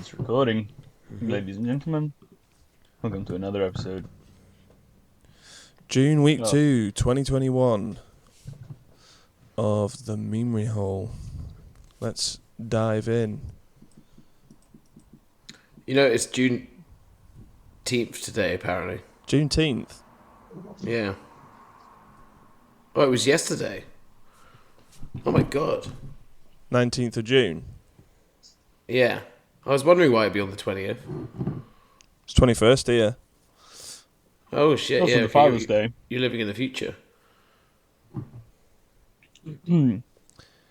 It's recording. Ladies and gentlemen, welcome to another episode. June week 2, 2021 of the Memery hole. Let's dive in. You know, it's Juneteenth today, apparently. Juneteenth? Yeah. Oh, it was yesterday. Oh my god. 19th of June. Yeah. I was wondering why it'd be on the 20th. It's 21st here. Oh shit, Also yeah. the Father's Day. You're living in the future.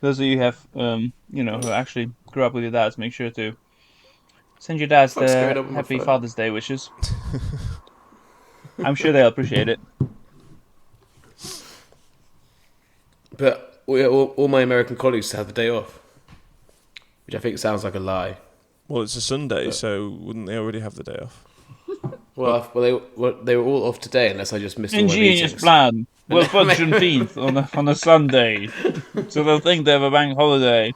Those of you who actually grew up with your dads, make sure to send your dads What's going the on with my Happy phone? Father's Day wishes. I'm sure they'll appreciate it. But all my American colleagues have the day off. Which I think sounds like a lie. Well, it's a Sunday, so wouldn't they already have the day off? Well, they were all off today, unless I just missed all my Ingenious meetings. plan. We'll put Juneteenth on a Sunday, so they'll think they have a bank holiday.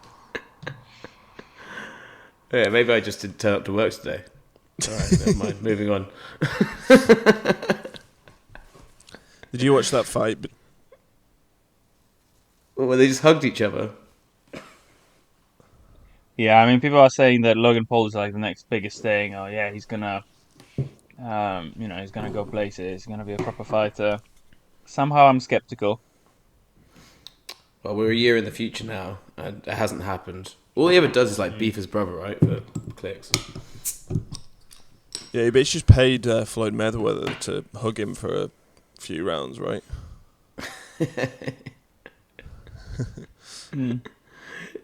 Yeah, maybe I just didn't turn up to work today. Alright, never mind. Moving on. Did you watch that fight? Well, they just hugged each other. Yeah, I mean, people are saying that Logan Paul is like the next biggest thing. Oh yeah, he's gonna, he's gonna go places. He's gonna be a proper fighter. Somehow, I'm skeptical. Well, we're a year in the future now, and it hasn't happened. All he ever does is like beef his brother, right, for clicks. Yeah, but he's just paid Floyd Mayweather to hug him for a few rounds, right?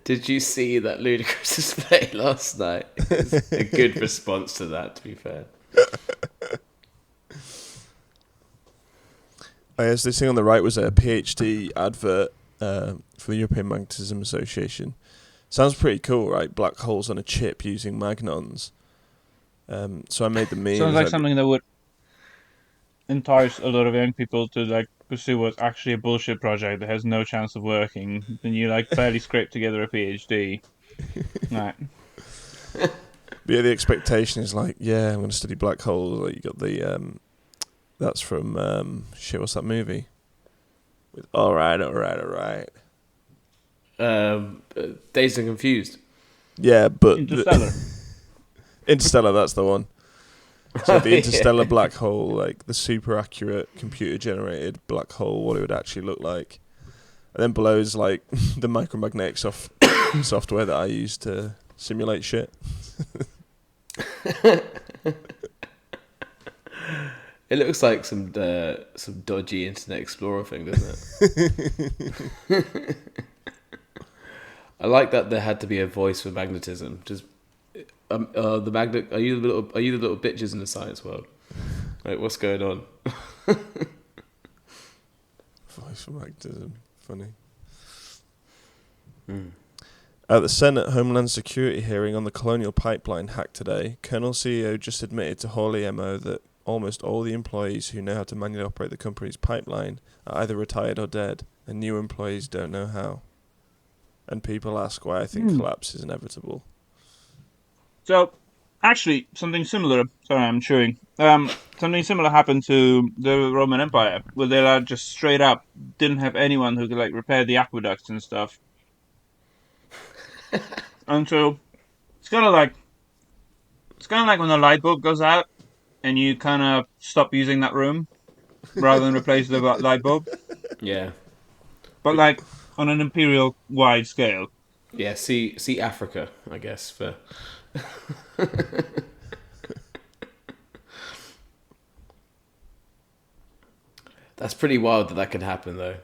Did you see that ludicrous display last night? It's a good response to that, to be fair. I guess this thing on the right was a PhD advert for the European Magnetism Association. Sounds pretty cool, right? Black holes on a chip using magnons. So I made the meme. Sounds like something that would entice a lot of young people to like pursue what's actually a bullshit project that has no chance of working. Then you like barely scrape together a PhD. Right. Yeah, the expectation is like, yeah, I'm going to study black holes. Like you got the, that's from, what's that movie? With all right. Dazed and Confused. Yeah, but Interstellar. Interstellar, that's the one. So the interstellar Yeah. black hole, like the super accurate computer generated black hole, what it would actually look like. And then below is like the micromagnetic software that I use to simulate shit. It looks like some dodgy Internet Explorer thing, doesn't it? I like that there had to be a voice for magnetism. Just the magnet. Are you the little bitches in the science world? Like, what's going on? Voice for magnetism, funny. At the Senate Homeland Security hearing on the Colonial pipeline hack today, Colonel CEO just admitted to Hawley MO that almost all the employees who know how to manually operate the company's pipeline are either retired or dead, and new employees don't know how. And people ask why I think collapse is inevitable. So, actually, something similar. Sorry, I'm chewing. Something similar happened to the Roman Empire, where they like, just straight up didn't have anyone who could like repair the aqueducts and stuff. And so, it's kind of like when the light bulb goes out, and you kind of stop using that room rather than replace the light bulb. Yeah, But like on an imperial-wide scale. yeah. See Africa, I guess. For that's pretty wild that can happen, though.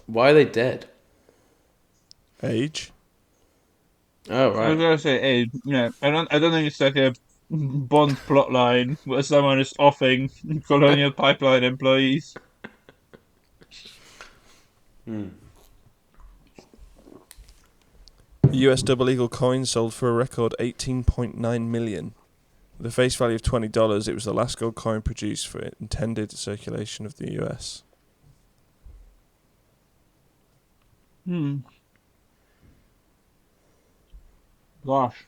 Why are they dead? Age? Oh, I was right. gonna say, I don't think it's like a Bond plotline where someone is offing Colonial pipeline employees. The US double eagle coin sold for a record $18.9 million. With a face value of $20, it was the last gold coin produced for intended circulation of the US. Gosh.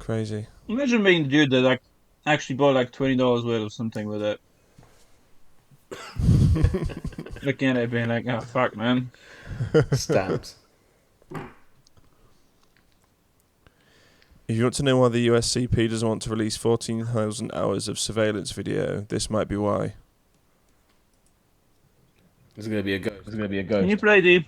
Crazy. Imagine being the dude that like actually bought like $20 worth of something with it. Looking at it being like, oh fuck man. Stamps. If you want to know why the USCP doesn't want to release 14,000 hours of surveillance video, this might be why. There's gonna be a ghost. Can you play the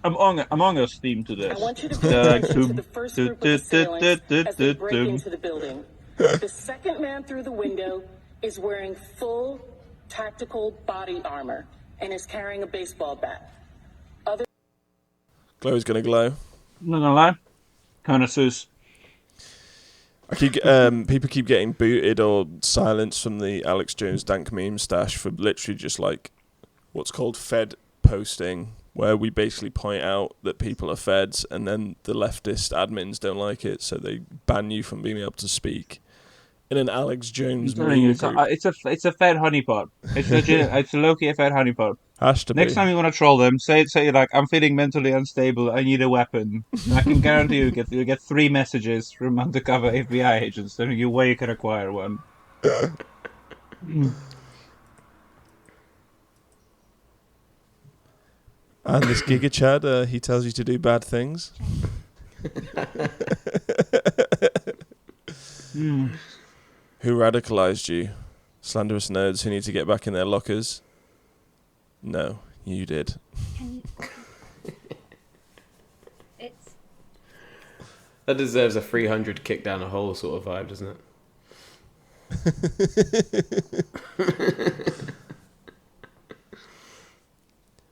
Among Us theme to this? I want you to pay attention to the first group of assailants as they break into the building. The second man through the window is wearing full tactical body armor and is carrying a baseball bat. Glowie's gonna glow. Not gonna lie, kind of sus. I keep people keep getting booted or silenced from the Alex Jones dank meme stash for literally just like what's called Fed posting, where we basically point out that people are feds, and then the leftist admins don't like it, so they ban you from being able to speak in an Alex Jones meme group. It's a Fed honeypot. It's legit. It's a low-key a Fed honeypot. Has to be. Next time you want to troll them, say like, I'm feeling mentally unstable. I need a weapon. And I can guarantee you'll get 3 messages from undercover FBI agents telling you where you can acquire one. And this GIGACHAD, he tells you to do bad things. Who radicalized you? Slanderous nerds who need to get back in their lockers? No, you did. It's That deserves a 300 kick down a hole sort of vibe, doesn't it?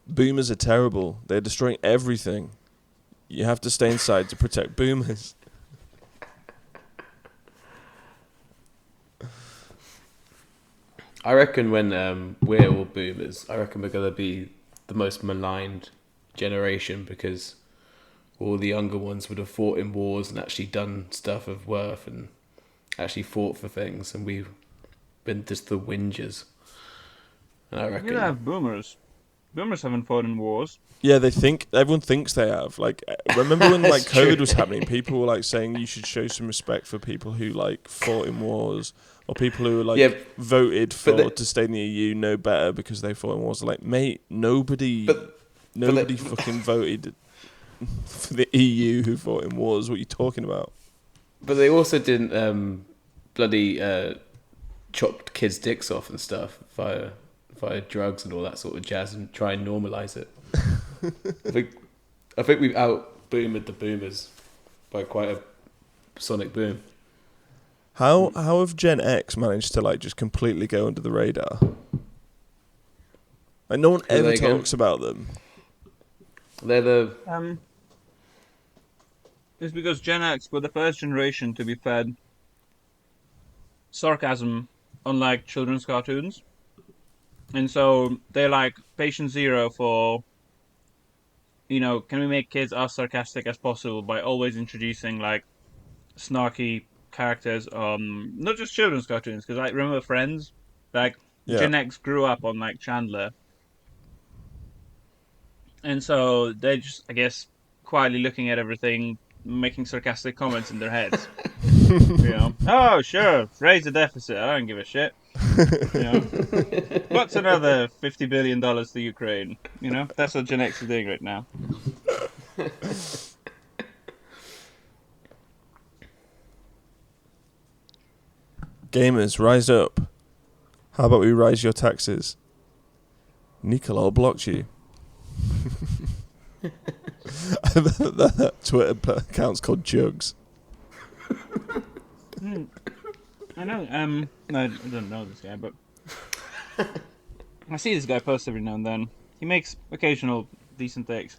Boomers are terrible. They're destroying everything. You have to stay inside to protect boomers. I reckon when we're all boomers, I reckon we're going to be the most maligned generation because all the younger ones would have fought in wars and actually done stuff of worth and actually fought for things, and we've been just the whingers. And I reckon... You have boomers. Boomers haven't fought in wars. Yeah, everyone thinks they have. Like, remember when like That's true. COVID was happening? People were like saying you should show some respect for people who like fought in wars, or people who like voted for to stay in the EU know better because they fought in wars. Like, mate, nobody fucking voted for the EU who fought in wars. What are you talking about? But they also didn't bloody chopped kids' dicks off and stuff via drugs and all that sort of jazz and try and normalise it. I think we've out-boomered the boomers by quite a sonic boom. How have Gen X managed to like just completely go under the radar? Like no one ever talks about them. They're the It's because Gen X were the first generation to be fed sarcasm, unlike children's cartoons. And so they're like patient zero for, can we make kids as sarcastic as possible by always introducing like snarky characters, not just children's cartoons, because I remember Friends, like Gen X grew up on like Chandler. And so they're just, I guess, quietly looking at everything, making sarcastic comments in their heads. Oh, sure, raise the deficit, I don't give a shit. What's another $50 billion to Ukraine? That's what Gen X is doing right now. Gamers, rise up. How about we rise your taxes? Nicolol blocked you. that Twitter account's called Jugs. I know. I don't know this guy, but I see this guy post every now and then. He makes occasional decent takes.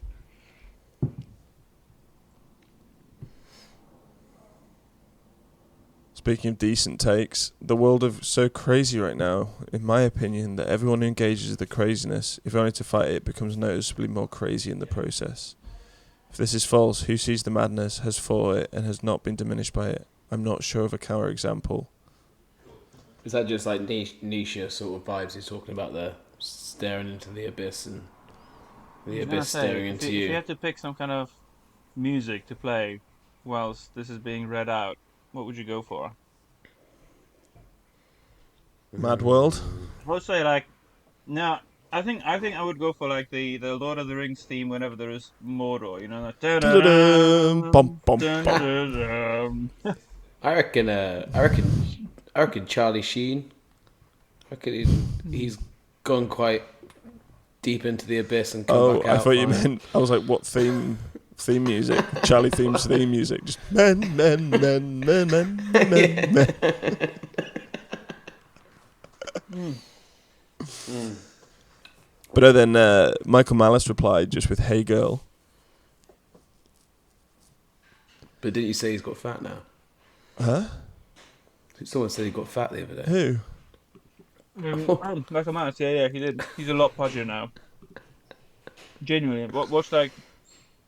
Speaking of decent takes, the world is so crazy right now, in my opinion, that everyone who engages with the craziness, if only to fight it, becomes noticeably more crazy in the process. If this is false, who sees the madness, has fought it, and has not been diminished by it? I'm not sure of a counter-example. Is that just like niche sort of vibes he's talking about there? Staring into the abyss and the abyss staring into you. If you had to pick some kind of music to play whilst this is being read out, what would you go for? Mad World. I would say like no. I think I would go for like the Lord of the Rings theme whenever there is Mordor. You know, like Dun-dun-dun, bum, bum, dun, bum. dun, dun. I reckon Charlie Sheen. I reckon he's gone quite deep into the abyss and come Oh, back out. I thought you fine. meant. I was like, what theme music? Charlie theme's theme music. Just men, men, men, men, men, men, men. But then Michael Malice replied just with "Hey girl." But didn't you say he's got fat now? Huh? Someone said he got fat the other day. Who? Like a mouse, yeah, he did. He's a lot pudgier now. Genuinely, watch like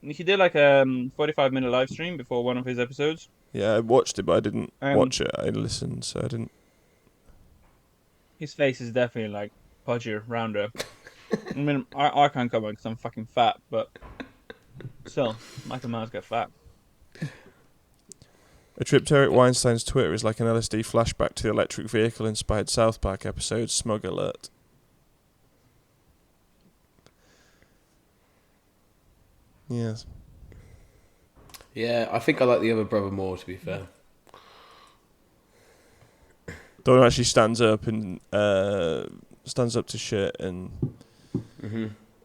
he did like a 45-minute live stream before one of his episodes. Yeah, I watched it, but I didn't Um, watch it. I listened, so I didn't. His face is definitely like pudgier, rounder. I mean, I can't come on because I'm fucking fat, but still, Michael Myers got fat. A trip to Eric Weinstein's Twitter is like an LSD flashback to the electric vehicle-inspired South Park episode Smug Alert. Yes. Yeah, I think I like the other brother more, to be fair. Don actually stands up and stands up to shit and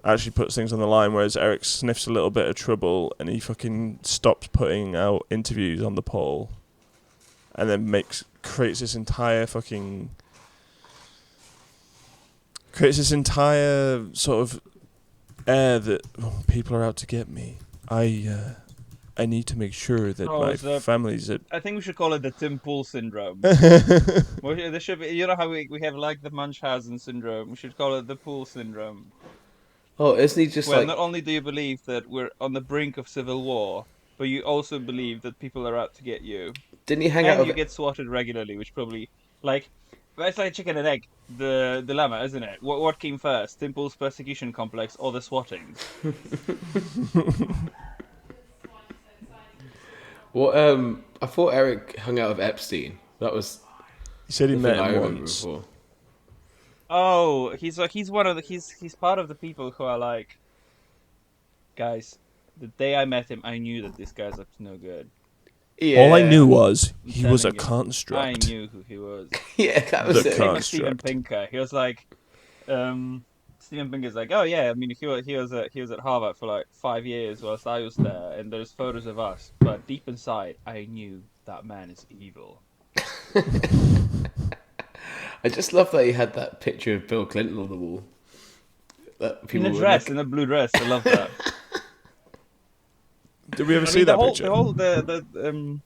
actually puts things on the line, whereas Eric sniffs a little bit of trouble and he fucking stops putting out interviews on the poll and then creates this entire sort of air that people are out to get me. I need to make sure that my family's at... I think we should call it the Tim Pool syndrome. Well, there should be, you know how we have like the Munchausen syndrome. We should call it the Pool syndrome. Oh, isn't he just Well, like... not only do you believe that we're on the brink of civil war, but you also believe that people are out to get you. Didn't he hang And out you of... get swatted regularly, which probably, like, it's like chicken and egg, the dilemma, isn't it? What came first, Tim Pool's persecution complex or the swattings? What, I thought Eric hung out with Epstein. That was... He said he the met thing I him remember once. before. Oh, he's one of the he's part of the people who are like, guys, the day I met him, I knew that this guy's up to no good. Yeah. All I knew was he was a Telling you, construct. I knew who he was. Yeah, that was The it. con- Like Steven Construct. Pinker, he was like, Steven Pinker's like, oh yeah, I mean he was at Harvard for like 5 years whilst I was there, and there's photos of us, but deep inside, I knew that man is evil. I just love that he had that picture of Bill Clinton on the wall. That In people a were dress, like- in a blue dress, I love that. Did we ever I see mean, that picture?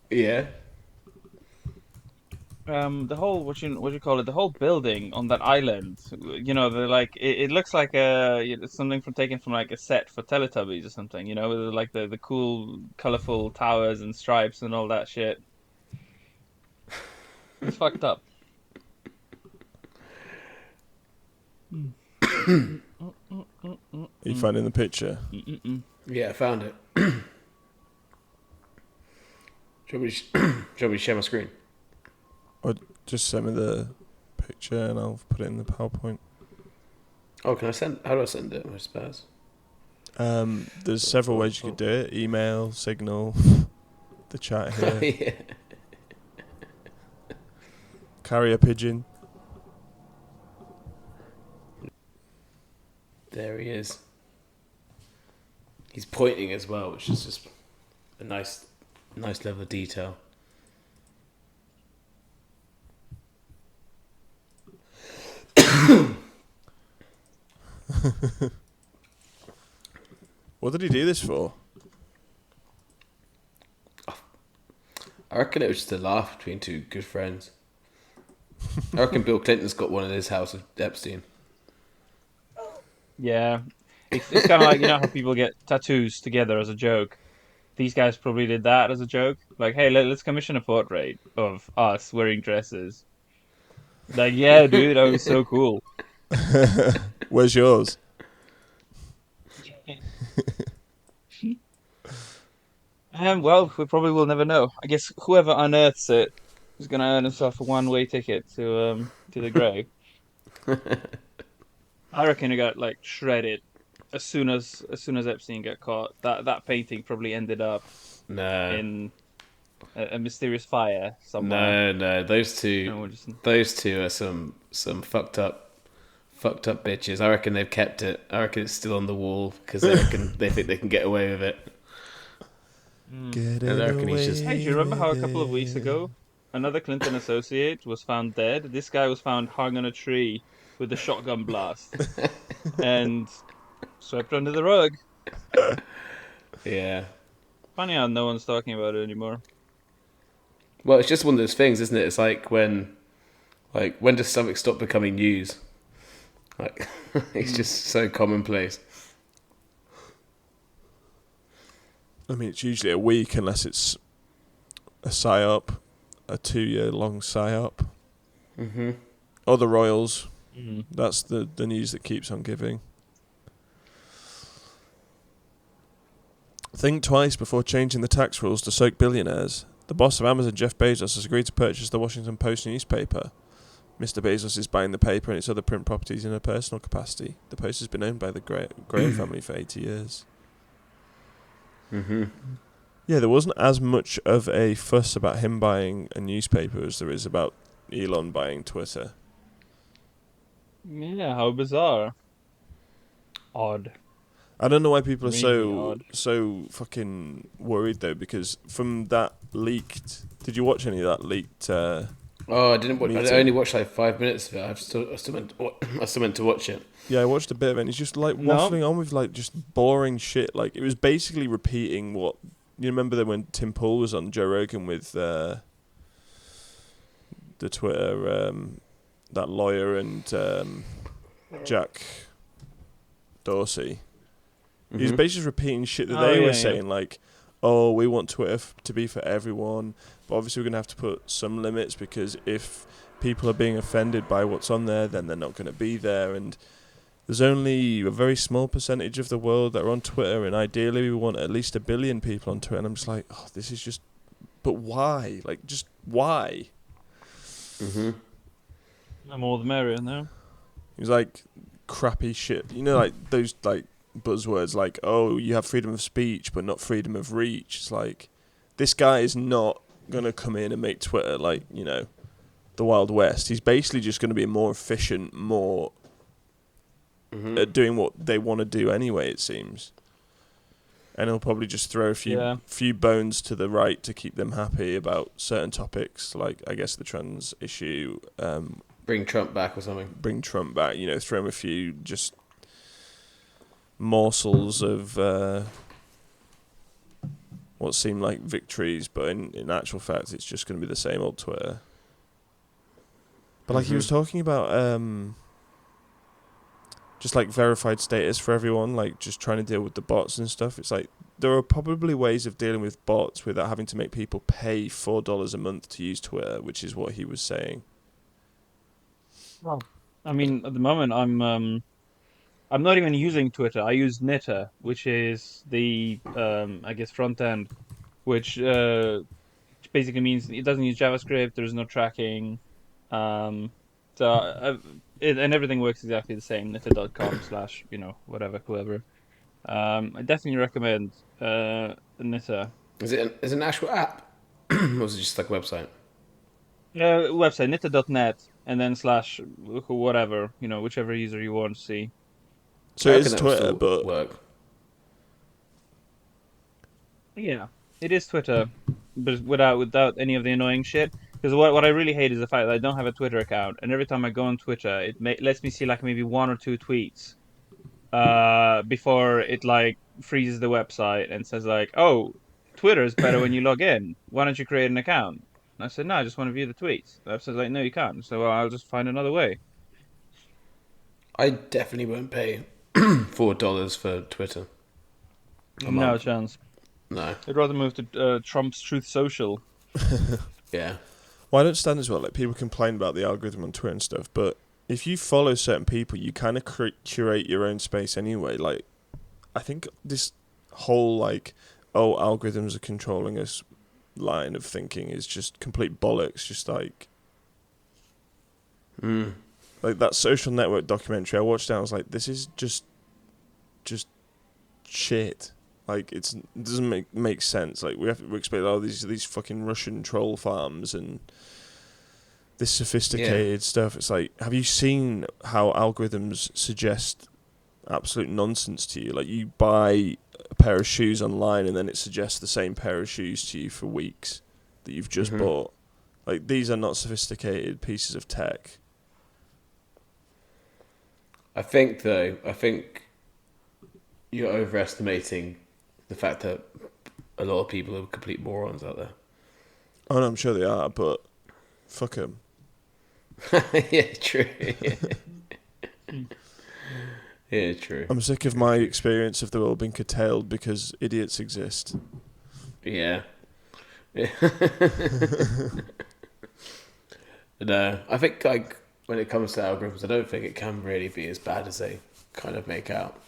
Yeah. The whole what you call it, the whole building on that island, you know, they're like it looks like something taken from like a set for Teletubbies or something, you know, with like the cool colorful towers and stripes and all that shit. It's fucked up. Are you finding the picture? Yeah, I found it. Do you want me to share my screen? Or just send me the picture and I'll put it in the PowerPoint. Oh, can I send... How do I send it? I suppose. There's several ways you could do it. Email, Signal, the chat here. Yeah. Carrier pigeon. There he is. He's pointing as well, which is just a nice level of detail. What did he do this for? I reckon it was just a laugh between two good friends. I reckon Bill Clinton's got one in his house with Epstein. Yeah, it's kind of like, you know how people get tattoos together as a joke. These guys probably did that as a joke. Like, hey, let's commission a portrait of us wearing dresses. Like, yeah, dude, that was so cool. Where's yours? Well, we probably will never know. I guess whoever unearths it is going to earn himself a one-way ticket to the grave. I reckon it got like shredded as soon as Epstein got caught. That painting probably ended up No, in a mysterious fire somewhere. no, no. And we're just Those two are some fucked up bitches. I reckon they've kept it. I reckon it's still on the wall because they think they can get away with it. Get And I it reckon he's just Hey, do you away remember how a with couple of weeks it. ago another Clinton associate was found dead? This guy was found hung on a tree with a shotgun blast and swept under the rug. yeah. Funny how no one's talking about it anymore. Well, it's just one of those things, isn't it? It's when does something stop becoming news? Like it's just so commonplace. I mean, it's usually a week unless it's a psyop, a 2-year-long psyop. Mm-hmm. Or the Royals. Mm. That's the news that keeps on giving. Think twice before changing the tax rules to soak billionaires. The boss of Amazon, Jeff Bezos, has agreed to purchase the Washington Post newspaper. Mr. Bezos is buying the paper and its other print properties in a personal capacity. The Post has been owned by the Graham family for 80 years. Mm-hmm. Yeah, there wasn't as much of a fuss about him buying a newspaper as there is about Elon buying Twitter. Yeah, how bizarre. Odd. I don't know why people are Really odd. so fucking worried though, because from that leaked. Did you watch any of that leaked? Oh, I didn't. I Meeting. only watched like 5 minutes of it. I still meant to watch it. Yeah, I watched a bit of it. And he's just like No. waffling on with like just boring shit. Like it was basically repeating what you remember that when Tim Pool was on Joe Rogan with the Twitter that lawyer and Jack Dorsey. He was Mhm. basically just repeating shit that Oh, they yeah, were yeah. saying, like, "Oh, we want Twitter to be for everyone, but obviously we're gonna have to put some limits because if people are being offended by what's on there, then they're not gonna be there." And there's only a very small percentage of the world that are on Twitter, and ideally we want at least 1 billion people on Twitter. And I'm just like, oh, this is just, but why? Like, just why? Mhm. The more the merrier, no? He was like, crappy shit. You know, like those like buzzwords like, oh, you have freedom of speech but not freedom of reach. It's like, this guy is not going to come in and make Twitter like, you know, the Wild West. He's basically just going to be more efficient, more at doing what they want to do anyway, it seems. And he'll probably just throw a few bones to the right to keep them happy about certain topics, like, I guess, the trans issue. Bring Trump back or something. Bring Trump back, you know, throw him a few just morsels of what seem like victories, but in actual fact it's just going to be the same old Twitter. But like he was talking about just like verified status for everyone, like just trying to deal with the bots and stuff. It's like there are probably ways of dealing with bots without having to make people pay $4 a month to use Twitter, which is what he was saying. Well, I mean, at the moment, I'm not even using Twitter. I use NITTER, which is the I guess front end, which basically means it doesn't use JavaScript. There's no tracking, um, and everything works exactly the same. Nitter.com/ whatever whoever. I definitely recommend NITTER. Is it an actual app, or is it just like a website? Website nitter.net and then / whatever, whichever user you want to see. So I it reckon is that would Twitter, still but work. Yeah, it is Twitter, but without any of the annoying shit. Because what I really hate is the fact that I don't have a Twitter account, and every time I go on Twitter, lets me see like maybe 1 or 2 tweets, before it like freezes the website and says like, "Oh, Twitter is better when you log in. Why don't you create an account?" And I said, "No, I just want to view the tweets." And I said like, "No, you can't." So I'll just find another way. I definitely won't pay $4 for Twitter a No month. chance. No. I'd rather move to Trump's Truth Social. Yeah. well, I don't understand as well. Like people complain about the algorithm on Twitter and stuff, but if you follow certain people, you kind of curate your own space anyway. Like, I think this whole like, oh, algorithms are controlling us line of thinking is just complete bollocks. Just like that Social Network documentary I watched, I was like, this is just shit. Like it doesn't make sense. Like we expect all these fucking Russian troll farms and this sophisticated stuff. It's like, have you seen how algorithms suggest absolute nonsense to you? Like you buy a pair of shoes online and then it suggests the same pair of shoes to you for weeks that you've just bought. Like these are not sophisticated pieces of tech. I think you're overestimating the fact that a lot of people are complete morons out there. Oh no, I'm sure they are, but fuck them. Yeah, true. Yeah, true. I'm sick of my experience of the world being curtailed because idiots exist. Yeah. No, I think like when it comes to algorithms, I don't think it can really be as bad as they kind of make out.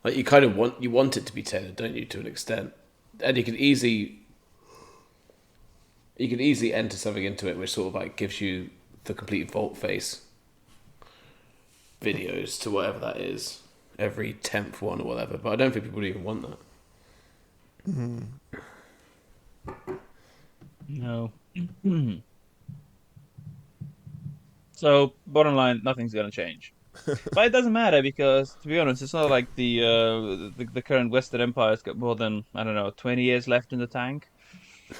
Like you kind of want it to be tailored, don't you, to an extent? And you can easily enter something into it which sort of like gives you the complete volte-face videos to whatever that is, every 10th one or whatever. But I don't think people would even want that. No. So, bottom line, nothing's going to change. But it doesn't matter because, to be honest, it's not like the current Western Empire's got more than, I don't know, 20 years left in the tank.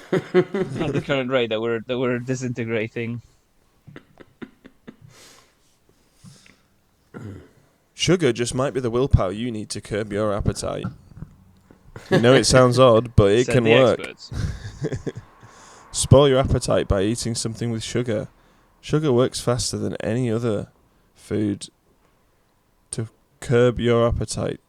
At the current rate that we're disintegrating. Sugar just might be the willpower you need to curb your appetite. You know it sounds odd, but it Said can the work. experts. Spoil your appetite by eating something with sugar. Sugar works faster than any other food to curb your appetite.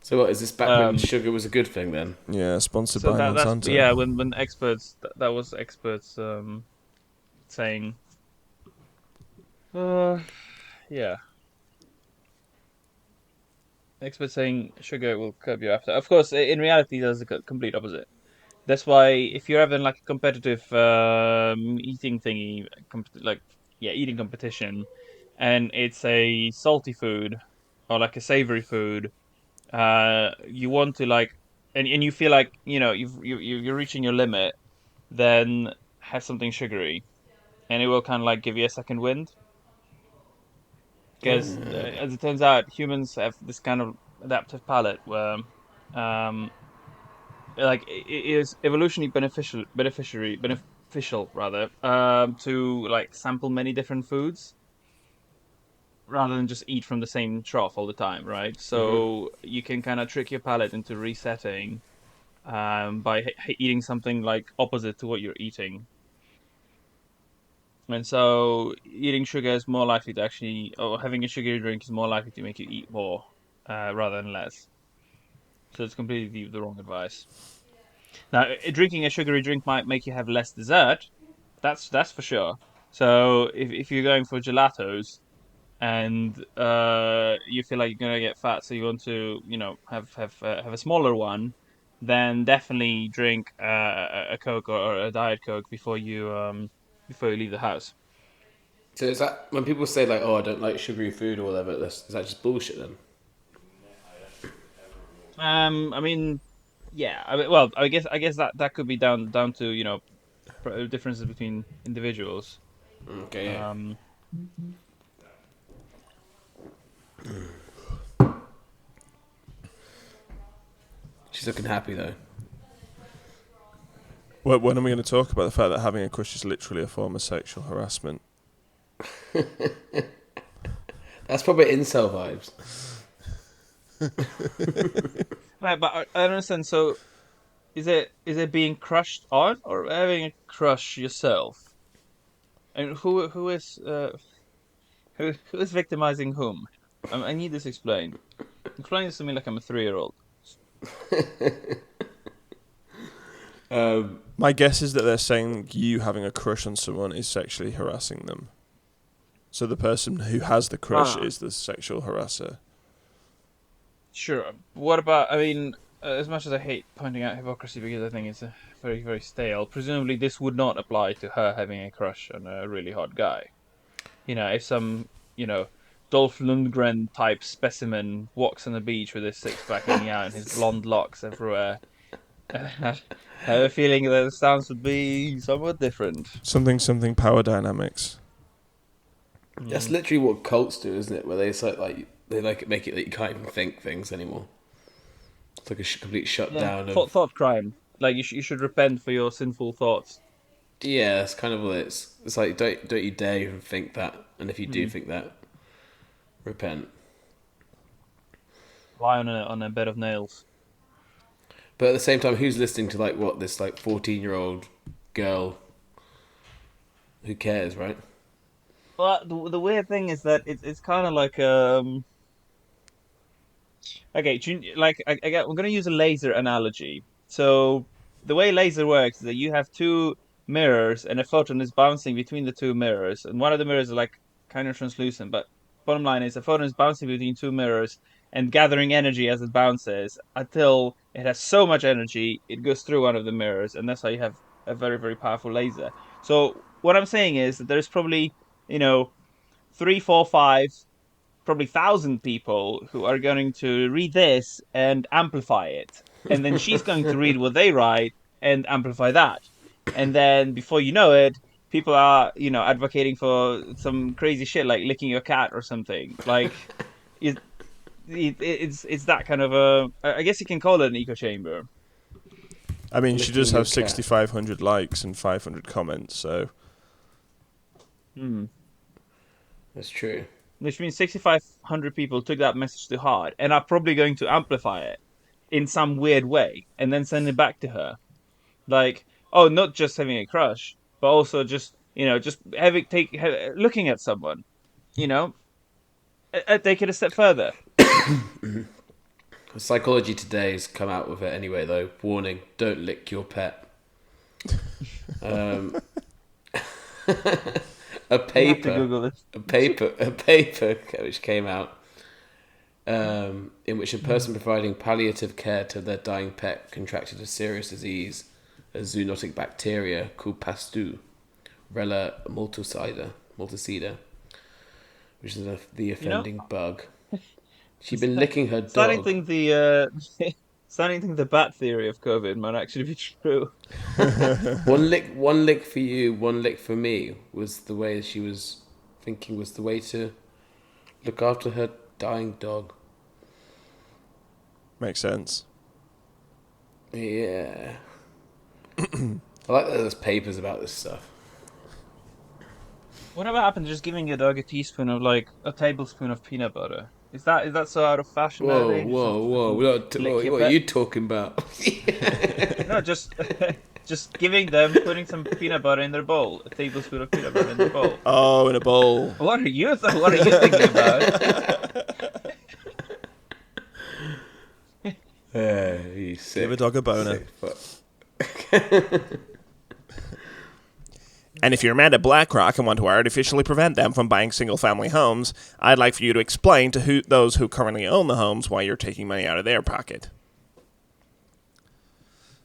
So what, is this back when sugar was a good thing then? Yeah, sponsored So by Monsanto. yeah, when experts that was experts saying, yeah, experts saying sugar will curb your appetite. Of course, in reality, that's the complete opposite. That's why if you're having like a competitive eating thingy, eating competition, and it's a salty food or like a savory food, you want to like, and you feel like you're reaching your limit, then have something sugary, and it will kind of like give you a second wind. Because as it turns out, humans have this kind of adaptive palate where, like it is evolutionarily beneficial rather, to like sample many different foods rather than just eat from the same trough all the time, right? So you can kind of trick your palate into resetting by eating something like opposite to what you're eating. And so eating sugar is more likely to actually, or having a sugary drink is more likely to make you eat more rather than less. So it's completely the wrong advice. Now, drinking a sugary drink might make you have less dessert. That's for sure. So if you're going for gelatos and you feel like you're gonna get fat, so you want to have a smaller one, then definitely drink a Coke or a Diet Coke before you leave the house. So is that when people say like, "Oh, I don't like sugary food" or whatever? Is that just bullshit then? I mean, yeah. Well, I guess that could be down to differences between individuals. Okay. Yeah. She's looking happy though. Well, when are we going to talk about the fact that having a crush is literally a form of sexual harassment? That's probably incel vibes. Right, but I don't understand. So, is it being crushed on or having a crush yourself? And who is victimizing whom? I need this explained. Explain this to me like I'm a 3-year-old. My guess is that they're saying you having a crush on someone is sexually harassing them. So the person who has the crush is the sexual harasser. Sure. What about? I mean, as much as I hate pointing out hypocrisy because I think it's very, very stale. Presumably, this would not apply to her having a crush on a really hot guy. If some, you know, Dolph Lundgren type specimen walks on the beach with his six pack hanging out and his blonde locks everywhere, I have a feeling that the stance would be somewhat different. Something power dynamics. That's Mm. literally what cults do, isn't it? Where they they make it that you can't even think things anymore. It's like a complete Yeah, shutdown of. thought crime. Like you should repent for your sinful thoughts. Yeah, that's kind of what it is. It's like don't you dare even think that, and if you do Mm. think that, repent. Lie on a bed of nails. But at the same time, who's listening to this 14-year-old girl? Who cares, right? Well, the weird thing is that it's kind of like okay, I'm gonna use a laser analogy. So the way laser works is that you have two mirrors and a photon is bouncing between the two mirrors, and one of the mirrors is like kind of translucent, but bottom line is a photon is bouncing between two mirrors and gathering energy as it bounces until it has so much energy it goes through one of the mirrors, and that's how you have a very, very powerful laser. So what I'm saying is that there's probably, you know, three, four, five probably 1,000 people who are going to read this and amplify it. And then she's going to read what they write and amplify that. And then before you know it, people are, advocating for some crazy shit like licking your cat or something. Like, it's that kind of I guess you can call it an echo chamber. I mean, she does Licking your have cat. 6,500 likes and 500 comments, so Hmm. That's true. Which means 6,500 people took that message to heart and are probably going to amplify it in some weird way and then send it back to her. Like, oh, not just having a crush, but also just just looking at someone. You know, take it a step further. Psychology Today's come out with it anyway, though. Warning: don't lick your pet. Um, a You have to paper, Google it. a paper which came out in which a person providing palliative care to their dying pet contracted a serious disease, a zoonotic bacteria called Pastu, Rella multicida, which is the You know, offending bug. She'd been licking her starting to dog. think the starting to think the bat theory of COVID might actually be true. One lick for you, one lick for me was the way she was thinking was the way to look after her dying dog. makes sense. Yeah. I like that there's papers about this stuff. Whatever happened to just giving your dog a teaspoon of like a tablespoon of peanut butter? Is that so out of fashion Whoa, nowadays? Just whoa, to whoa. fucking lick your What are pet? you talking about? No, just just putting some peanut butter in their bowl, a tablespoon of peanut butter in their bowl. Oh, in a bowl. What are you thinking about? You sick. Give a dog a boner. Sick fuck. And if you're mad at BlackRock and want to artificially prevent them from buying single-family homes, I'd like for you to explain to those who currently own the homes why you're taking money out of their pocket.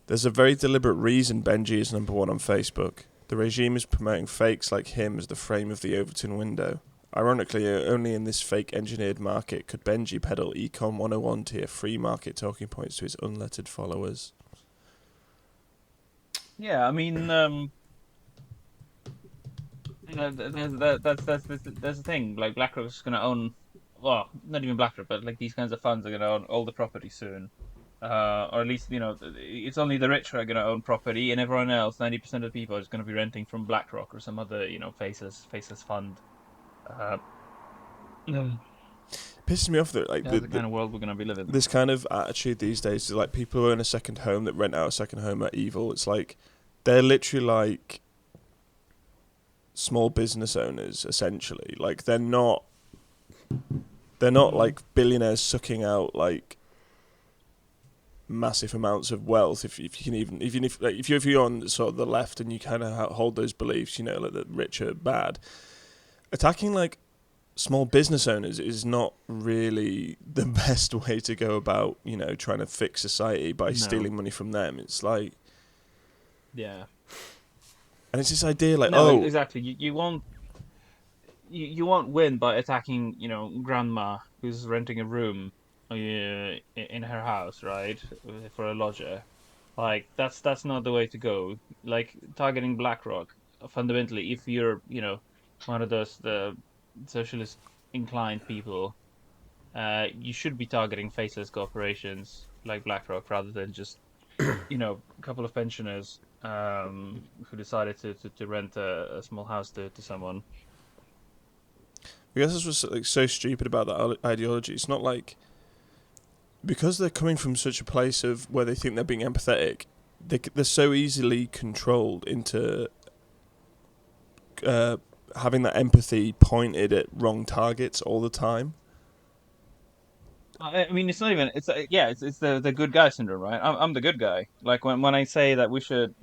There's a very deliberate reason Benji is number one on Facebook. The regime is promoting fakes like him as the frame of the Overton window. Ironically, only in this fake-engineered market could Benji peddle Econ 101 tier free market talking points to his unlettered followers. Yeah, I mean, that's the thing. Like BlackRock's going to own, well, not even BlackRock, but like these kinds of funds are going to own all the property soon. Or at least it's only the rich who are going to own property, and everyone else, 90% of the people, is going to be renting from BlackRock or some other faceless fund. Uh, Pisses me off that that's the kind of world we're going to be living in. this kind of attitude these days is like people who own a second home that rent out a second home are evil. It's like they're literally like small business owners essentially. Like they're not like billionaires sucking out like massive amounts of wealth. If you can even if you're on sort of the left and you kind of hold those beliefs, like the rich are bad. Attacking like small business owners is not really the best way to go about, trying to fix society by No. stealing money from them. It's like, Yeah. and it's this idea like, No, exactly. You won't win by attacking, grandma who's renting a room in her house, right? For a lodger. Like that's not the way to go. Like targeting BlackRock, fundamentally, if you're, one of those the socialist inclined people, you should be targeting faceless corporations like BlackRock rather than just, a couple of pensioners who decided to rent a small house to someone. I guess this was like so stupid about that ideology. It's not like, because they're coming from such a place of where they think they're being empathetic, they're so easily controlled into having that empathy pointed at wrong targets all the time. I mean, it's not even. It's yeah. It's the good guy syndrome, right? I'm the good guy. Like when I say that we should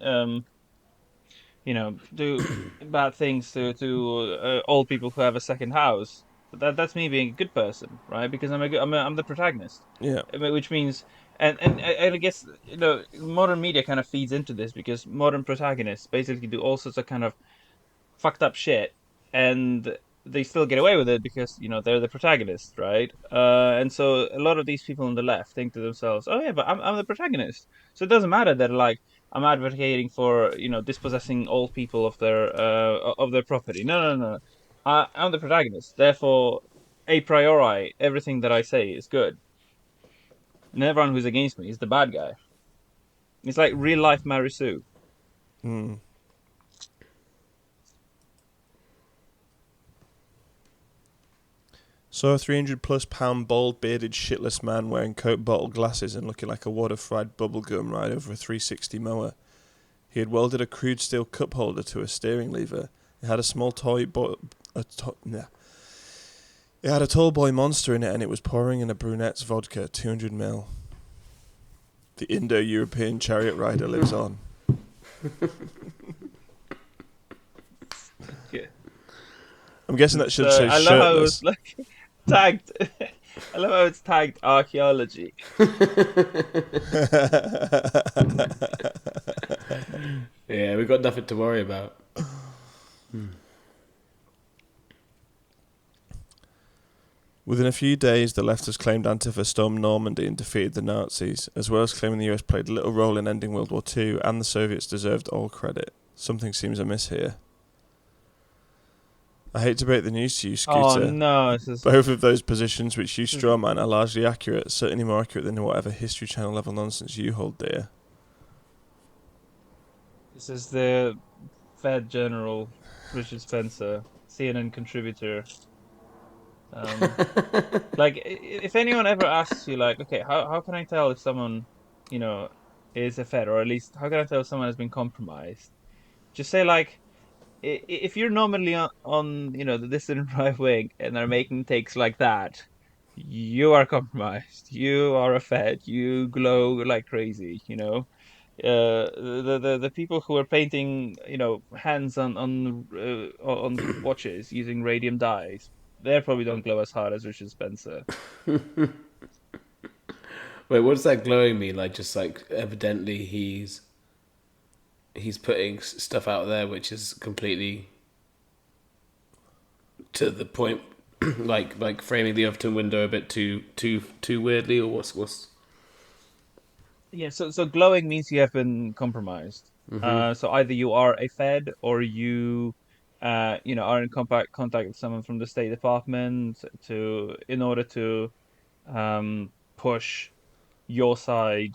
do bad things to old people who have a second house. That's me being a good person, right? Because I'm the protagonist. Yeah. I mean, which means, and I guess modern media kind of feeds into this because modern protagonists basically do all sorts of kind of fucked up shit, and they still get away with it because they're the protagonist, right? And so a lot of these people on the left think to themselves, "Oh yeah, but I'm the protagonist, so it doesn't matter that like I'm advocating for dispossessing old people of their property. No, no, no, no. I'm the protagonist. Therefore, a priori, everything that I say is good, and everyone who's against me is the bad guy. It's like real life Mary Sue." Mm. Saw a 300-plus pound bald bearded shitless man wearing Coke bottle glasses and looking like a wad of fried bubblegum ride over a 360 mower. He had welded a crude steel cup holder to a steering lever. It had a small toy It had a tall boy monster in it, and it was pouring in a brunette's vodka, 200ml. The Indo-European chariot rider lives on. Yeah. I'm guessing that should say I love how it shirtless. was like tagged. I love how it's tagged archaeology. Yeah, we've got nothing to worry about. Within a few days, the left has claimed Antifa stormed Normandy and defeated the Nazis, as well as claiming the US played little role in ending World War II and the Soviets deserved all credit. Something seems amiss here. I hate to break the news to you, Scooter. Oh no, this is Both of those positions which you strawman are largely accurate, certainly more accurate than whatever History Channel level nonsense you hold dear. the Fed General Richard Spencer, CNN contributor. Like if anyone ever asks you like, okay, how can I tell if someone, is a Fed, or at least how can I tell if someone has been compromised? Just say like, if you're normally on the dissident right wing and are making takes like that, you are compromised. You are a Fed. You glow like crazy. The people who are painting hands on watches using radium dyes, they probably don't glow as hard as Richard Spencer. Wait, what does that glowing mean? Like, just like evidently he's putting stuff out there which is completely to the point, like framing the Overton window a bit too weirdly, or what's? Yeah, so glowing means you have been compromised. So either you are a Fed or you are in contact with someone from the State Department in order to push your side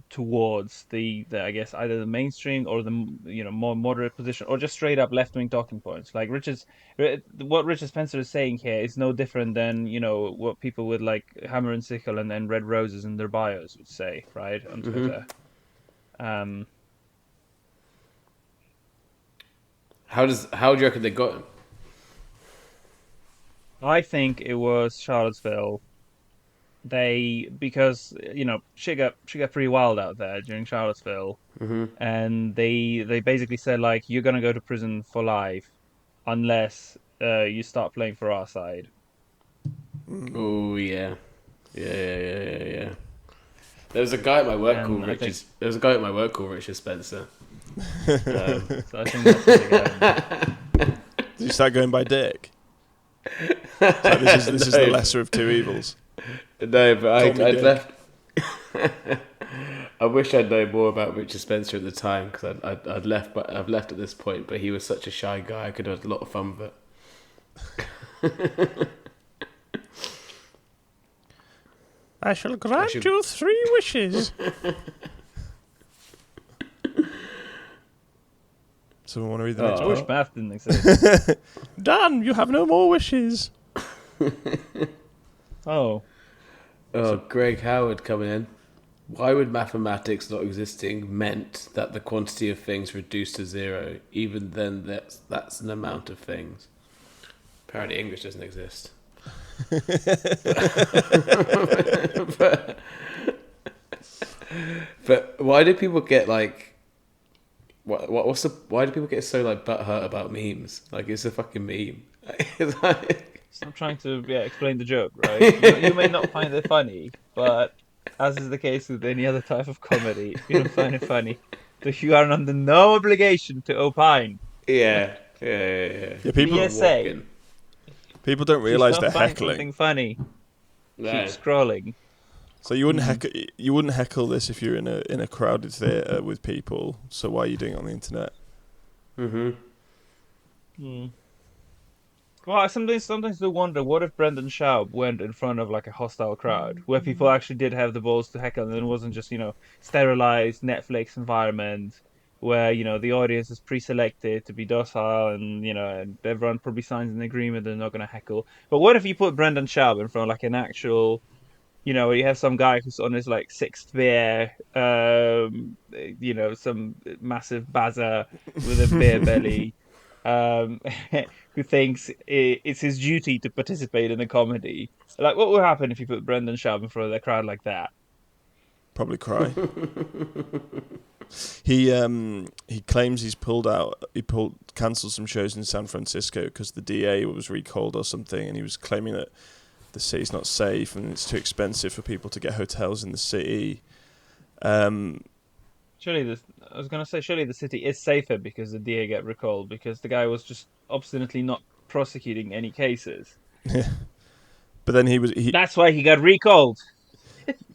towards the I guess either the mainstream or the more moderate position, or just straight up left wing talking points. Like what Richard Spencer is saying here is no different than what people with like hammer and sickle and red roses in their bios would say, right, on Twitter. How do you reckon they got him? I think it was Charlottesville. Because shit got pretty wild out there during Charlottesville, and they basically said like, you're gonna go to prison for life unless you start playing for our side. Oh yeah. Yeah. There was a guy at my work called And I Richard. think There was a guy at my work called Richard Spencer. so. I think that's where they're going. Did you start going by Dick? It's like this is the No. lesser of two evils. No, but Call me I'd Dick. left. I wish I'd known more about Richard Spencer at the time because I'd left, but I've left at this point. But he was such a shy guy; I could have had a lot of fun with it. I shall grant should- you 3 wishes. Someone want to read the next I wish part? math didn't exist. Dan, you have no more wishes. Oh, Oh, Greg Howard coming in. Why would mathematics not existing meant that the quantity of things reduced to 0? Even then, that's an amount of things. Apparently, English doesn't exist. but why do people get like? Why do people get so like butthurt about memes? Like it's a fucking meme. It's like, stop trying to explain the joke, right? You may not find it funny, but as is the case with any other type of comedy, if you don't find it funny, so you are under no obligation to opine. yeah. Yeah, people PSA. Walking. people don't If you realise don't they're find heckling. something funny, No. keep scrolling. So you wouldn't heckle this if you're in a crowded theatre with people. So why are you doing it on the internet? Well, I sometimes do wonder, what if Brendan Schaub went in front of like a hostile crowd where people actually did have the balls to heckle, and it wasn't just, sterilized Netflix environment where, the audience is pre-selected to be docile, and, and everyone probably signs an agreement they're not going to heckle. But what if you put Brendan Schaub in front of like an actual, where you have some guy who's on his like 6th beer, some massive bazza with a beer belly, um, who thinks it's his duty to participate in a comedy. Like, what would happen if you put Brendan Schaub in front of a crowd like that? Probably cry. He claims he's cancelled some shows in San Francisco because the DA was recalled or something, and he was claiming that the city's not safe and it's too expensive for people to get hotels in the city. Surely the city is safer because the DA get recalled, because the guy was just obstinately not prosecuting any cases. But then That's why he got recalled.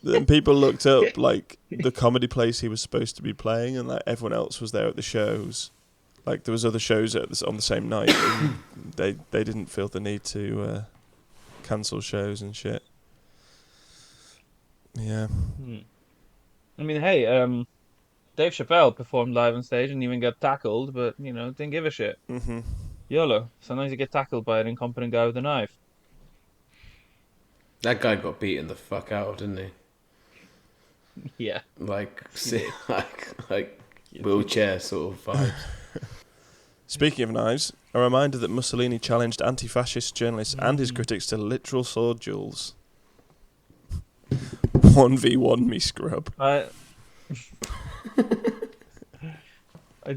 then people looked up like the comedy place he was supposed to be playing, and like everyone else was there at the shows. Like there was other shows on the same night, and they didn't feel the need to cancel shows and shit. Yeah. I mean, hey, Dave Chappelle performed live on stage and even got tackled, but didn't give a shit. Mm-hmm. YOLO. Sometimes you get tackled by an incompetent guy with a knife. That guy got beaten the fuck out, didn't he? Yeah. Like wheelchair sort of vibes. Speaking of knives, a reminder that Mussolini challenged anti-fascist journalists and his critics to literal sword duels. 1v1 me scrub. I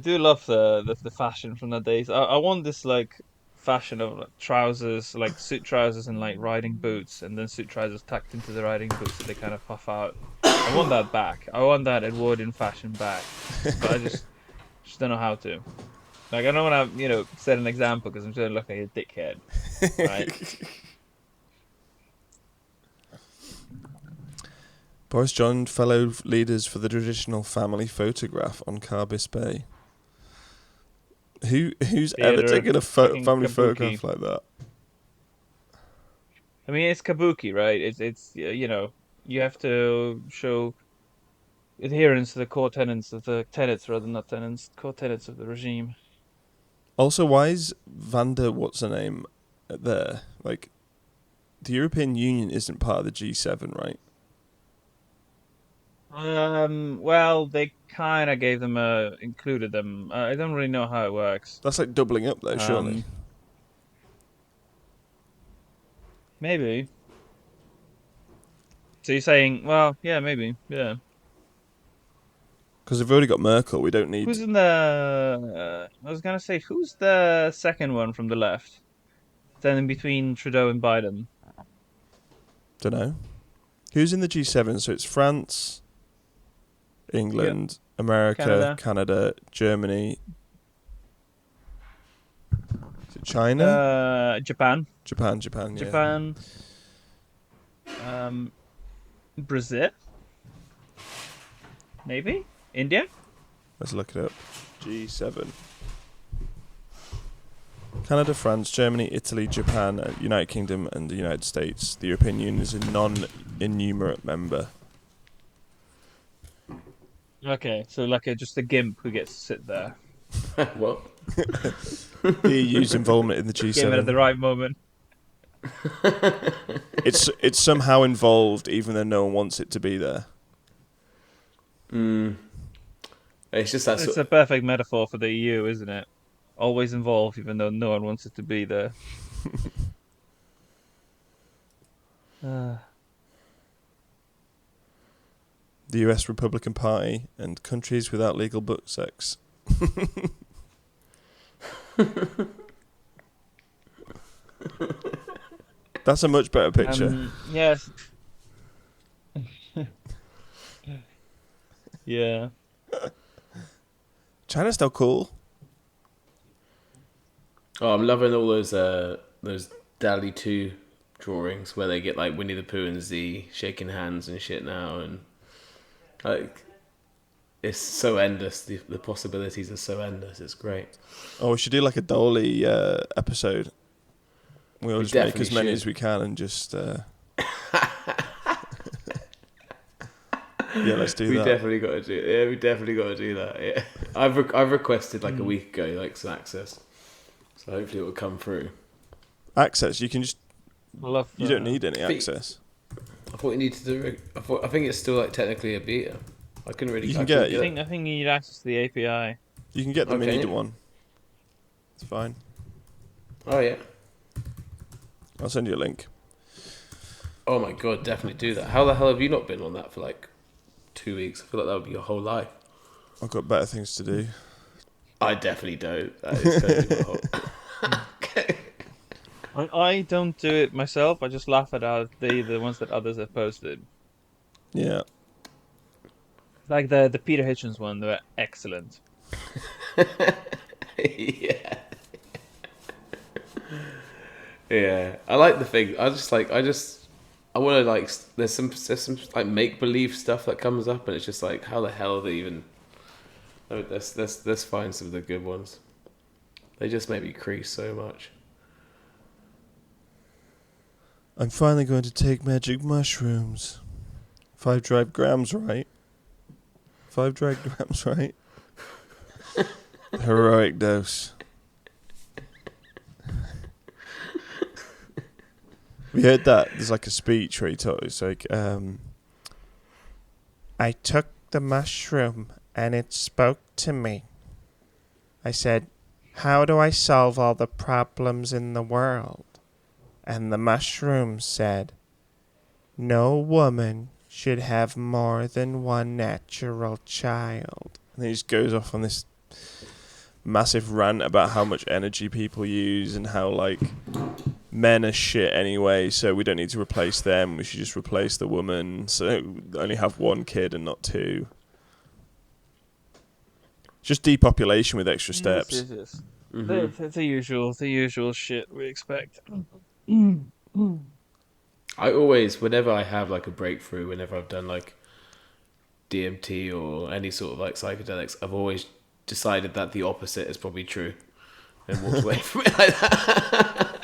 do love the fashion from the days. I want this like fashion of like, trousers, like suit trousers and like riding boots, and then suit trousers tucked into the riding boots so they kind of puff out. I want that back. I want that Edwardian fashion back. But I just don't know how to. Like, I don't want to, set an example because I'm going to look like a dickhead, right? Boris joined fellow leaders for the traditional family photograph on Carbis Bay. Who's ever Theatre, taken a fucking family kabuki. photograph like that? I mean, it's kabuki, right? It's you have to show adherence to the core tenets of the core tenets of the regime. Also, why is Vanda what's-her-name there? Like, the European Union isn't part of the G7, right? Well, they kind of gave them included them. I don't really know how it works. That's like doubling up, though, surely. Maybe. So you're saying, well, yeah, maybe, yeah. Because we've already got Merkel, we don't need... Who's in the? I was gonna say, who's the second one from the left? Standing between Trudeau and Biden. Don't know. Who's in the G7? So it's France, England, America, Canada, Germany. Is it China? Japan. Japan, yeah. Japan. Brazil. Maybe? India? Let's look it up. G7. Canada, France, Germany, Italy, Japan, United Kingdom, and the United States. The European Union is a non-enumerate member. Okay, so like just a gimp who gets to sit there. What? The EU's involvement in the G7. Give it at the right moment. It's somehow involved, even though no one wants it to be there. It's just that. It's a perfect metaphor for the EU, isn't it? Always involved, even though no one wants it to be there. The US Republican Party and countries without legal butt sex. That's a much better picture. Yes. Yeah. China's still cool. Oh, I'm loving all those DALL-E 2 drawings where they get like Winnie the Pooh and Z shaking hands and shit now, and like it's so endless. The possibilities are so endless. It's great. Oh, we should do like a DALL-E episode. We'll just make as many as we can and just. Yeah, let's do that. We definitely got to do. Yeah, we definitely got to do that. Yeah, I've requested like a week ago like some access, so hopefully it will come through. Access, you can just. You don't need any I access. I thought you needed to do. I think it's still like technically a beta. I couldn't really. You can get. I think you need access to the API. You can get the mini one. It's fine. Oh yeah. I'll send you a link. Oh my god, definitely do that. How the hell have you not been on that for like 2 weeks? I feel like that would be your whole life. I've got better things to do. I definitely don't. That is totally my whole... Okay. I don't do it myself. I just laugh at the ones that others have posted. Yeah. Like the Peter Hitchens one, they were excellent. Yeah. Yeah, I like the thing. I want to like. There's some like make believe stuff that comes up, and it's just like, how the hell are they even? Let's find some of the good ones. They just make me crease so much. I'm finally going to take magic mushrooms. 5 dried grams, right? 5 dried grams, right? Heroic dose. We heard that. There's like a speech where he talks. It's like, I took the mushroom and it spoke to me. I said, how do I solve all the problems in the world? And the mushroom said, no woman should have more than one natural child. And he just goes off on this massive rant about how much energy people use and how like men are shit anyway, so we don't need to replace them, we should just replace the woman, so only have 1 kid and not 2. Just depopulation with extra steps. Yes. Mm-hmm. The usual shit we expect. I always, whenever I have like a breakthrough, whenever I've done like DMT or any sort of like psychedelics, I've always decided that the opposite is probably true and walked away from it like that.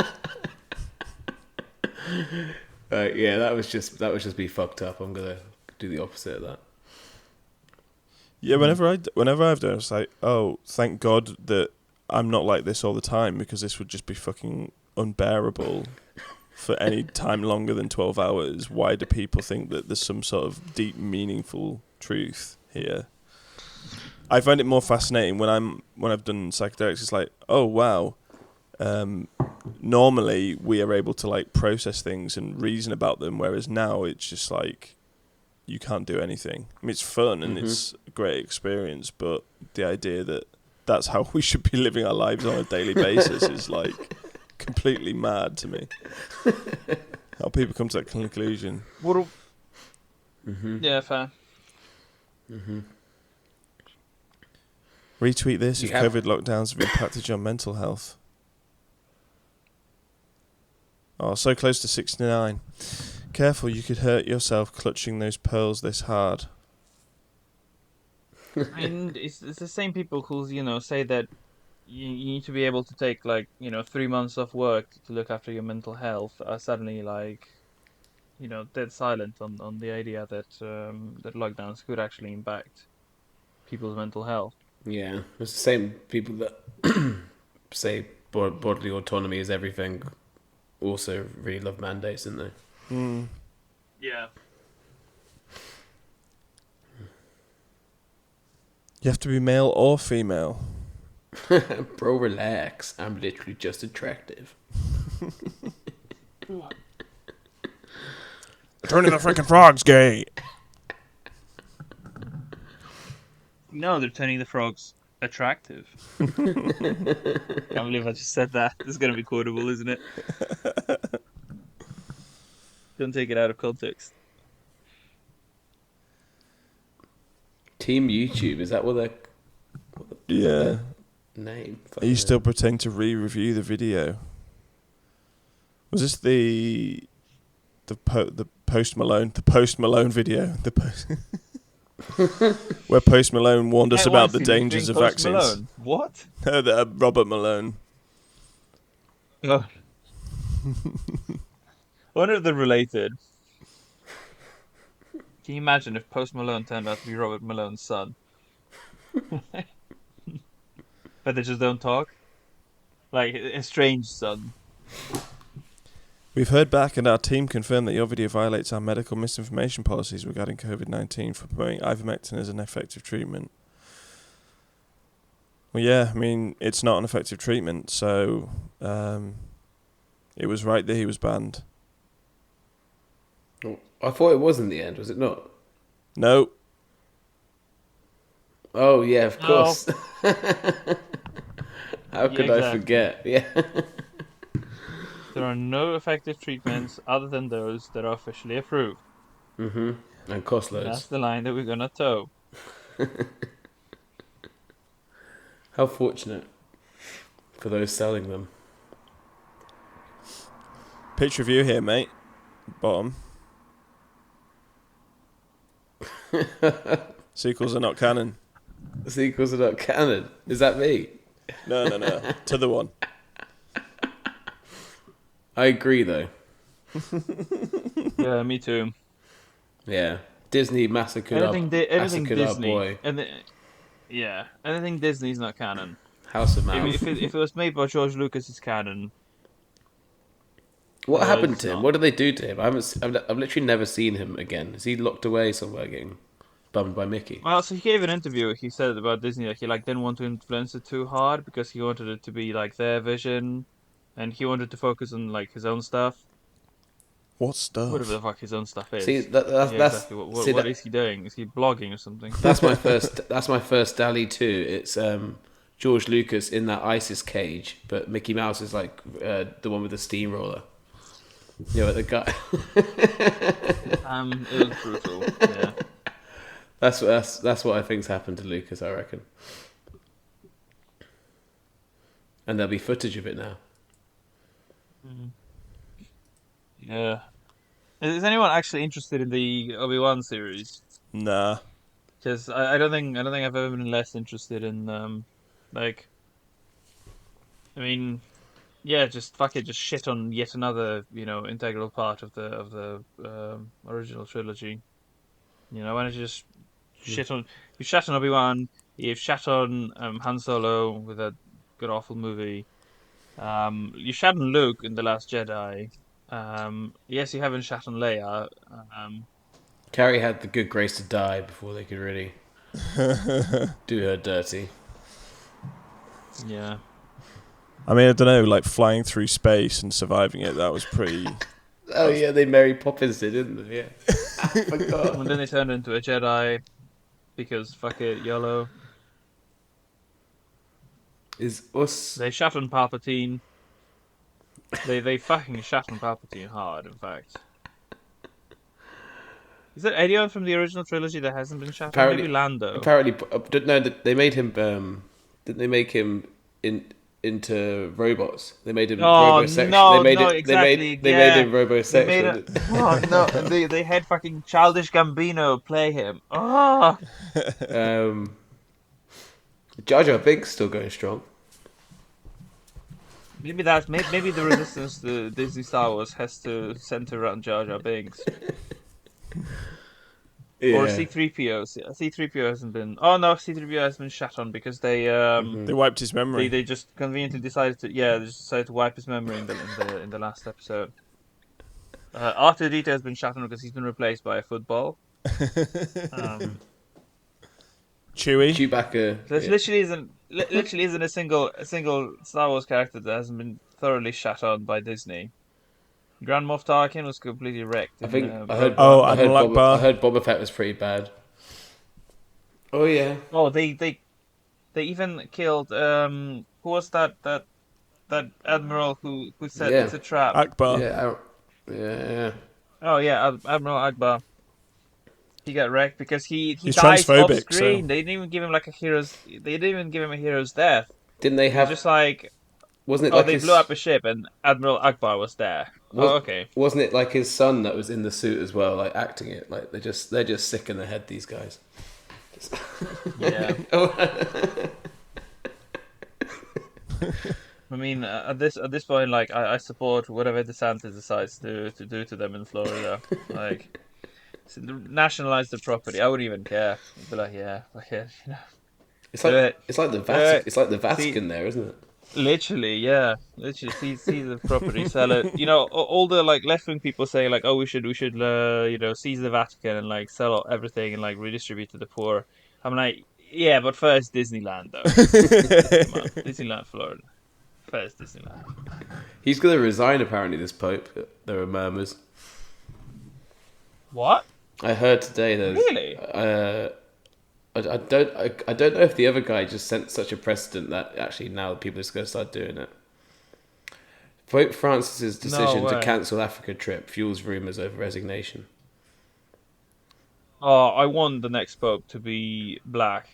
Yeah, that was just be fucked up. I'm gonna do the opposite of that. Yeah, whenever I've done it, it's like, oh, thank God that I'm not like this all the time, because this would just be fucking unbearable for any time longer than 12 hours. Why do people think that there's some sort of deep, meaningful truth here? I find it more fascinating when I've done psychedelics. It's like, oh wow, normally we are able to like process things and reason about them, whereas now it's just like you can't do anything. I mean, it's fun and it's a great experience, but the idea that that's how we should be living our lives on a daily basis is like completely mad to me. How people come to that conclusion. What? Yeah, fair. Retweet this if You have- COVID lockdowns have impacted your mental health. Oh, so close to 69. Careful, you could hurt yourself clutching those pearls this hard. And it's the same people who, say that you need to be able to take, 3 months off work to look after your mental health are suddenly, dead silent on the idea that that lockdowns could actually impact people's mental health. Yeah, it's the same people that say bodily autonomy is everything. Also, really love mandates, don't they? Yeah. You have to be male or female. Bro, relax. I'm literally just attractive. Turning the freaking frogs gay. No, they're turning the frogs attractive. Can't believe I just said that. This is going to be quotable, isn't it? Don't take it out of context. Team YouTube, is that what they're Yeah. name? Are you still pretending to re-review the video? Was this the Post Malone video? Where Post Malone warned us about the dangers of vaccines. Malone. What? No, Robert Malone. Oh. I wonder if they're related. Can you imagine if Post Malone turned out to be Robert Malone's son? But they just don't talk? Like, a estranged son. We've heard back and our team confirmed that your video violates our medical misinformation policies regarding COVID-19 for promoting ivermectin as an effective treatment. Well, yeah, I mean, it's not an effective treatment, so it was right that he was banned. I thought it was in the end, was it not? No. Oh, yeah, of No. course. How could I exactly. forget? Yeah. There are no effective treatments other than those that are officially approved. And cost loads. That's the line that we're gonna toe. How fortunate for those selling them. Pitch review here, mate. Bottom. Sequels are not canon. The sequels are not canon. Is that me? No. To the one. I agree, though. Yeah, me too. Yeah. Disney massacred Anything massacred our Disney. boy. Yeah, anything Disney's not canon. House of Mouse. If it was made by George Lucas, it's canon. What No, happened it's to him? not. What did they do to him? I've literally never seen him again. Is he locked away somewhere getting bummed by Mickey? Well, so he gave an interview. He said about Disney that he didn't want to influence it too hard because he wanted it to be their vision, and he wanted to focus on his own stuff. What stuff? Whatever the fuck his own stuff is. See, that's Exactly. What see, is he doing? Is he blogging or something? that's my first. That's my first DALL-E 2. It's George Lucas in that ISIS cage, but Mickey Mouse is the one with the steamroller. You know, the guy. It was brutal. Yeah. That's what I think's happened to Lucas. I reckon. And there'll be footage of it now. Yeah. Is anyone actually interested in the Obi-Wan series? Nah. Because I don't think I've ever been less interested in just fuck it, just shit on yet another integral part of the original trilogy. Why don't you just shit on? You shat on Obi-Wan. You've shat on Han Solo with a good awful movie. You shat on Luke in The Last Jedi. Yes, you haven't shat on Leia. Carrie had the good grace to die before they could really do her dirty. Yeah. I mean, I don't know, flying through space and surviving it, that was pretty... Oh yeah, they Mary Poppins did, didn't they? Yeah. I forgot. And then they turned into a Jedi because fuck it, YOLO. Is us? They shat on Palpatine. They fucking shat on Palpatine hard. In fact, is there anyone from the original trilogy that hasn't been shat on? Maybe Lando. No, they made him. Didn't they make him into robots? They made him Oh robosexual. no, They made no, it. exactly. They made Yeah, him they made robosexual. it. Oh no, and they had fucking childish Gambino play him. Oh, Jar Jar Binks still going strong. maybe the resistance to Disney Star Wars has to center around Jar Jar Binks. Yeah. Or C-3PO. C-3PO hasn't been. Oh no, C-3PO has been shat on because they They wiped his memory. they just conveniently decided to they just decided to wipe his memory in the last episode. R2-D2 has been shat on because he's been replaced by a football. Chewie. Chewbacca. There literally isn't a single Star Wars character that hasn't been thoroughly shat on by Disney. Grand Moff Tarkin was completely wrecked. I think in, I heard. Oh, I heard Admiral Akbar. I heard Boba Fett was pretty bad. Oh yeah. Oh, they even killed who was that admiral who set Yeah. it's a trap. Akbar. Yeah. Oh yeah, Admiral Akbar. He got wrecked because he He's dies off transphobic, screen. so- They didn't even give him like a hero's. They didn't even give him a hero's death. Didn't they It was have? just like Wasn't it oh like they his, blew up a ship and Admiral Akbar was there. Oh okay. Wasn't it like his son that was in the suit as well, like acting it? Like they're just sick in the head. These guys. Yeah. I mean, at this point, like I support whatever DeSantis decides to do to them in Florida. Like, nationalize the property. I wouldn't even care. I'd be like, yeah, you know. It's like the Vatican. It's like the See- Vatican there, isn't it? Literally, yeah. Literally, seize the property, sell it. You know, all the like left wing people say like, oh, we should, you know, seize the Vatican and like sell everything and like redistribute to the poor. I'm like, yeah, but first Disneyland though. Come on, Disneyland, Florida. First Disneyland. He's going to resign. Apparently, this Pope. There are murmurs. What? I heard today that. Really? I don't know if the other guy just sent such a precedent that actually now people are just going to start doing it. Pope Francis's decision to way. cancel Africa trip fuels rumours over resignation. Oh, I want the next pope to be black,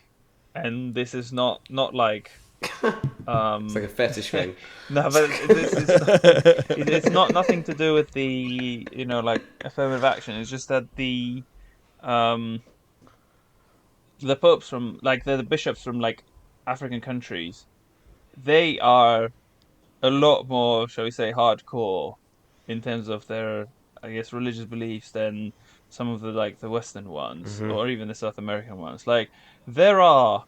and this is not like. It's like a fetish thing. No, but this is it's not nothing to do with the like affirmative action. It's just that the popes from like the bishops from like African countries, they are a lot more, shall we say, hardcore in terms of their, I guess, religious beliefs than some of the like the Western ones or even the South American ones. Like there are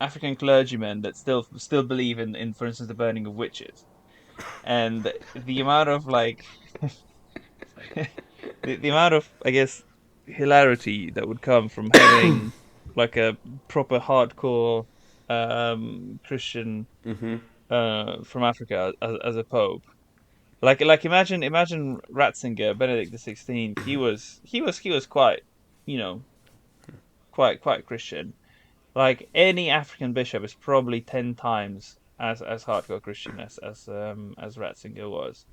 African clergymen that still believe in, for instance, the burning of witches, and the amount of like the amount of, I guess, hilarity that would come from having like a proper hardcore Christian from Africa as a pope. Like imagine Ratzinger, Benedict XVI. He was quite, quite Christian. Like any African bishop is probably 10 times as hardcore Christian as Ratzinger was.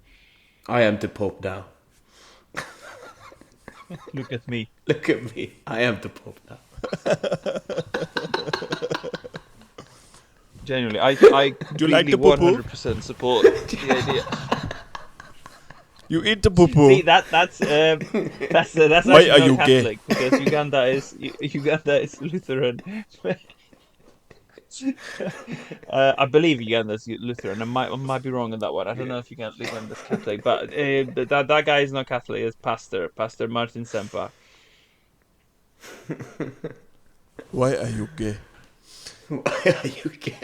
I am the Pope now. Look at me. Look at me. I am the Pope now. Genuinely, I Do you like completely the poo-poo? 100% support the idea. You eat the poo-poo. See, that's Why actually are not you gay? Catholic because Uganda is Lutheran. I believe Uganda's Lutheran. I might be wrong on that one. I don't know if Uganda's Catholic, but that guy is not Catholic. It's Pastor Martin Semper. Why are you gay? Why are you gay?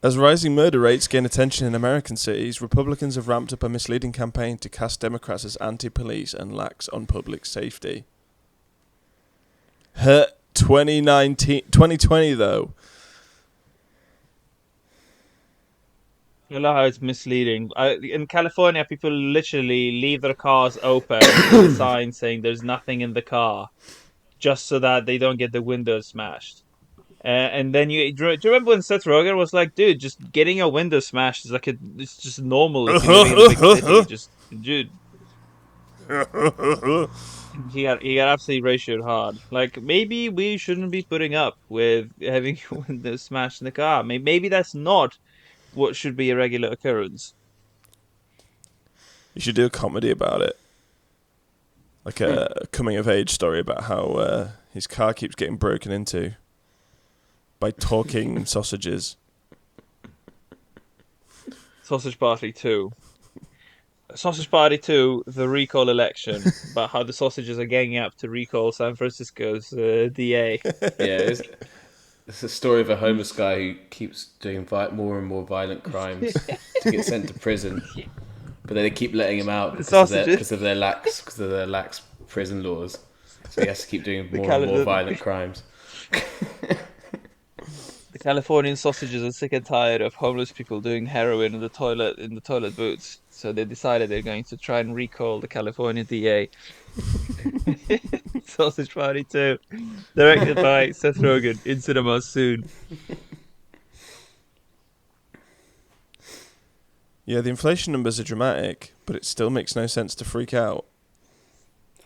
As rising murder rates gain attention in American cities, Republicans have ramped up a misleading campaign to cast Democrats as anti-police and lax on public safety. 2020 though. You know how it's misleading. In California, people literally leave their cars open with a sign saying there's nothing in the car, just so that they don't get the windows smashed. And then do you remember when Seth Rogen was like, "Dude, just getting your window smashed is it's just normal if you're living in a big city." Just, dude, he got absolutely ratioed hard. Like maybe we shouldn't be putting up with having your window smashed in the car. Maybe that's not what should be a regular occurrence. You should do a comedy about it. Like a coming of age story about how his car keeps getting broken into by talking sausages. Sausage Party 2. Sausage Party 2, the recall election, about how the sausages are ganging up to recall San Francisco's DA. Yeah, it's a story of a homeless guy who keeps doing more and more violent crimes to get sent to prison, but they keep letting him out because of their lax prison laws. So he has to keep doing more and more violent crimes. The Californian sausages are sick and tired of homeless people doing heroin in the toilet booths, so they decided they're going to try and recall the California DA. Sausage Party 2, directed by Seth Rogen, in cinemas soon. Yeah, the inflation numbers are dramatic, but it still makes no sense to freak out.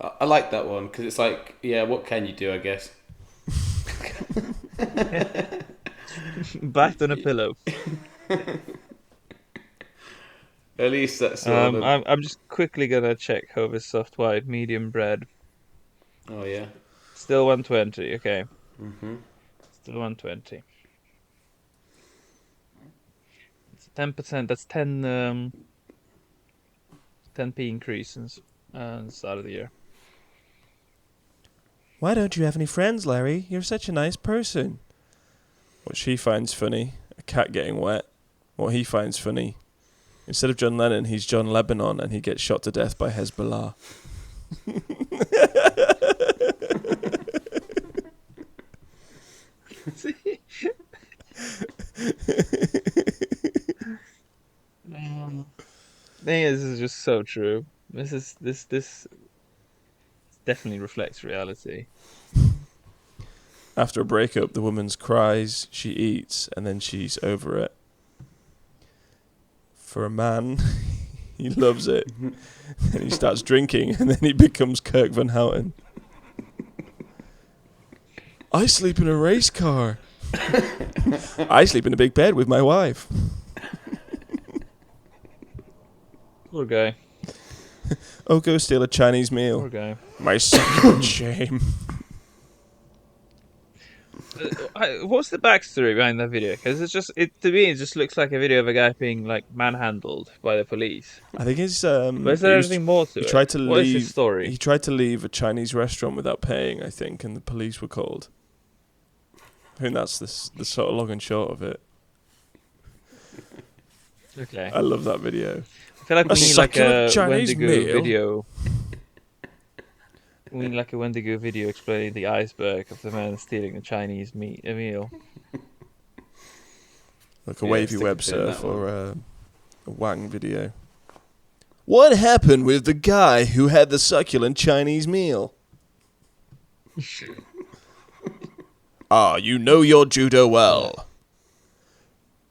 I like that one because it's like, yeah, what can you do? I guess. Backed on a pillow. At least that's. I'm just quickly gonna check Hovis soft white medium bread. Oh yeah. Still 120. Okay. Mhm. Still 120. It's 10%. That's 10p increase since the start of the year. Why don't you have any friends, Larry? You're such a nice person. What she finds funny, a cat getting wet. What he finds funny, instead of John Lennon, he's John Lebanon and he gets shot to death by Hezbollah. This is just so true. This definitely reflects reality. After a breakup, the woman cries, she eats, and then she's over it. For a man, he loves it. Then he starts drinking, and then he becomes Kirk Van Houten. I sleep in a race car. I sleep in a big bed with my wife. Poor guy. Oh, go steal a Chinese meal. Poor guy. My second shame. What's the backstory behind that video? Because to me, it just looks like a video of a guy being like manhandled by the police. I think it's But is there anything more to it? Tried to What leave, is his story? He tried to leave a Chinese restaurant without paying, I think, and the police were called. I think that's the sort of long and short of it. Okay. I love that video. I feel like we need like a Chinese Wendigo meal. video. We need like a Wendigo video explaining the iceberg of the man stealing the Chinese meal. Like a Yeah, wavy stick web a pin in that surf or a Wang video. What happened with the guy who had the succulent Chinese meal? Ah, you know your judo well.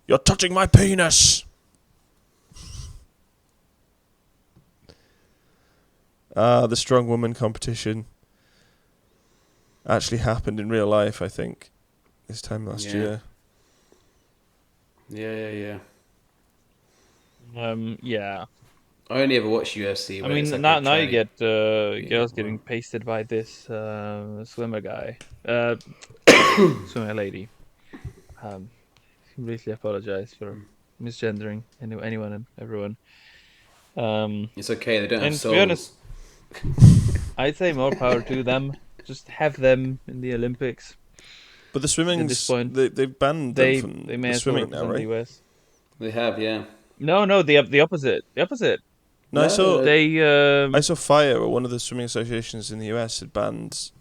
You're touching my penis. The strong woman competition actually happened in real life, I think, this time last year. Yeah. Yeah. I only ever watch UFC. I mean, now you get girls getting pasted by this swimmer guy, swimmer lady. Completely apologize for misgendering anyone and everyone. It's okay. They don't have And to souls. be honest, I'd say more power to them. Just have them in the Olympics. But the swimming, At this point, they've banned them from they may the as well swimming now, represent right? the US. They have, yeah. No, the opposite. The opposite. No, I saw They I saw FIRE, or one of the swimming associations in the US, had banned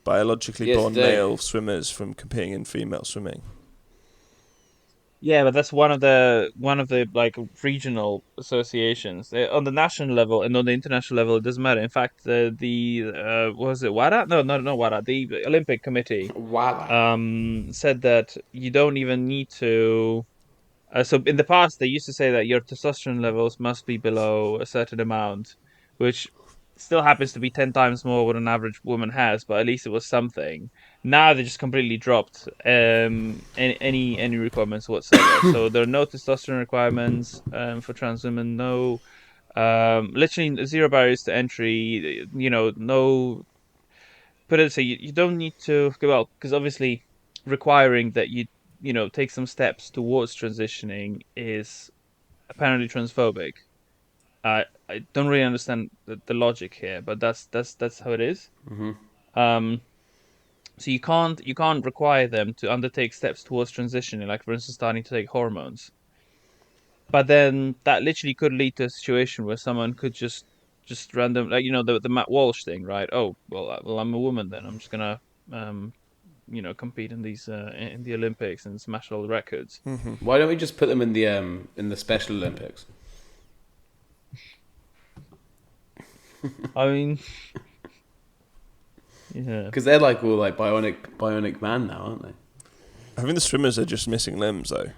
biologically born today. male swimmers from competing in female swimming. Yeah, but that's one of the like regional associations. On the national level and on the international level, it doesn't matter. In fact, the what was it WADA? No, no, no WADA. The Olympic Committee Voila. said that you don't even need to. So in the past, they used to say that your testosterone levels must be below a certain amount, which still happens to be 10 times more what an average woman has, but at least it was something. Now they just completely dropped any requirements whatsoever. So there are no testosterone requirements for trans women. No, literally zero barriers to entry. No. Put it so you don't need to go out because obviously requiring that you take some steps towards transitioning is apparently transphobic. I don't really understand the logic here, but that's how it is. Hmm. Um, so you can't require them to undertake steps towards transitioning, like for instance starting to take hormones. But then that literally could lead to a situation where someone could just random like the Matt Walsh thing, right? Oh well, I'm a woman then. I'm just gonna um compete in these in the Olympics and smash all the records. Why don't we just put them in the Special Olympics? I mean, yeah. Because they're like all like bionic man now, aren't they? I think the swimmers are just missing limbs, though.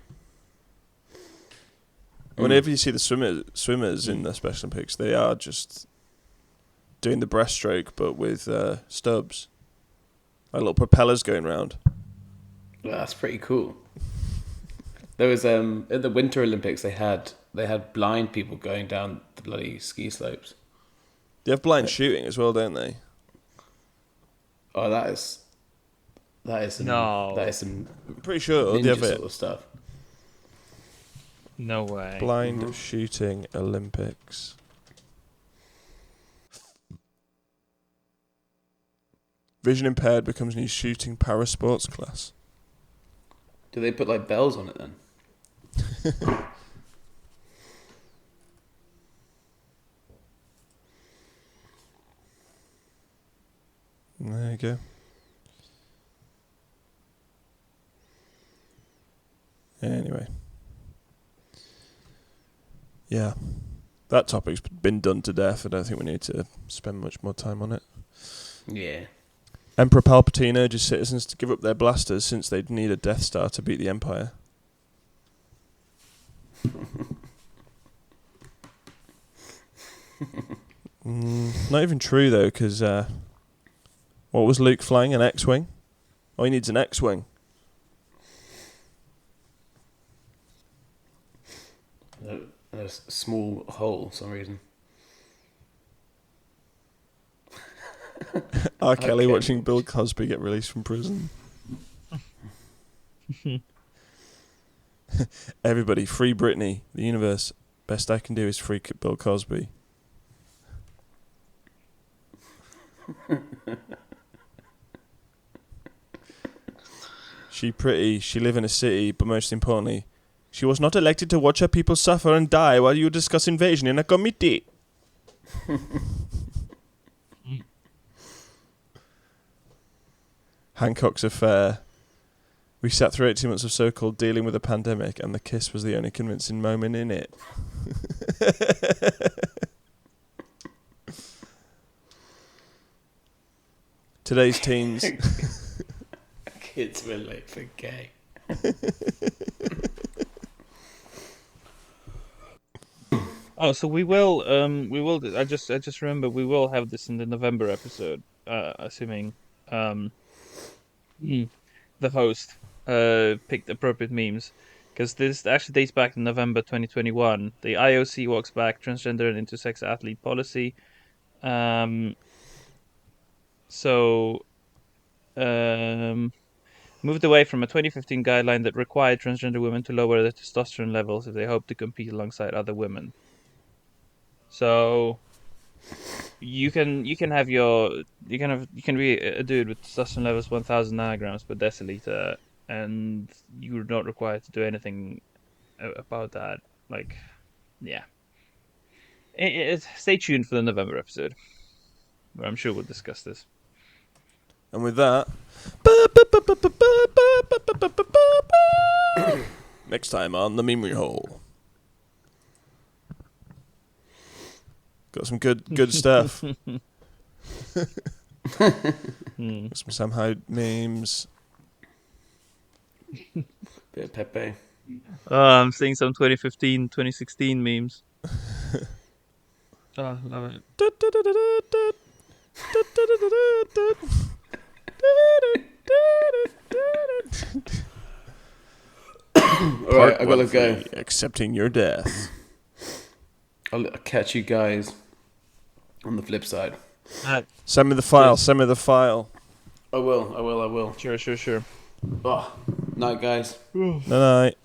Whenever you see the swimmers in the Special Olympics, they are just doing the breaststroke, but with stubs, like little propellers going round. Well, that's pretty cool. There was at the Winter Olympics they had blind people going down the bloody ski slopes. They have blind shooting as well, don't they? Oh, that is some No. that is some I'm pretty sure they ninja have sort it. of stuff. No way. Blind shooting Olympics. Vision impaired becomes new shooting para sports class. Do they put like bells on it then? There you go. Anyway. Yeah. That topic's been done to death. I don't think we need to spend much more time on it. Yeah. Emperor Palpatine urges citizens to give up their blasters since they'd need a Death Star to beat the Empire. Not even true, though, because what was Luke flying? An X-Wing? Oh, he needs an X-Wing. A small hole for some reason. R. Kelly Okay. watching Bill Cosby get released from prison. Everybody, free Britney. The universe. Best I can do is free Bill Cosby. She pretty, she live in a city, but most importantly, she was not elected to watch her people suffer and die while you discuss invasion in a committee. Hancock's affair. We sat through 18 months of so-called dealing with a pandemic, and the kiss was the only convincing moment in it. Today's teens. Kids were late for gay. Oh, so we will. I just remember we will have this in the November episode, assuming the host picked appropriate memes, because this actually dates back to November 2021. The IOC walks back transgender and intersex athlete policy. So moved away from a 2015 guideline that required transgender women to lower their testosterone levels if they hope to compete alongside other women. So you can have you can be a dude with testosterone levels 1,000 nanograms per deciliter, and you're not required to do anything about that. Like, yeah. Stay tuned for the November episode, where I'm sure we'll discuss this. And with that, Next time on the Memery Hole. Got some good stuff. Got some Sam Hyde memes. Bit of Pepe. I'm seeing some 2015, 2016 memes. Oh, love it. Alright, I gotta go. Accepting your death. I'll catch you guys on the flip side. Send me the file. Send me the file. I will. Sure. Oh, night, guys. Night.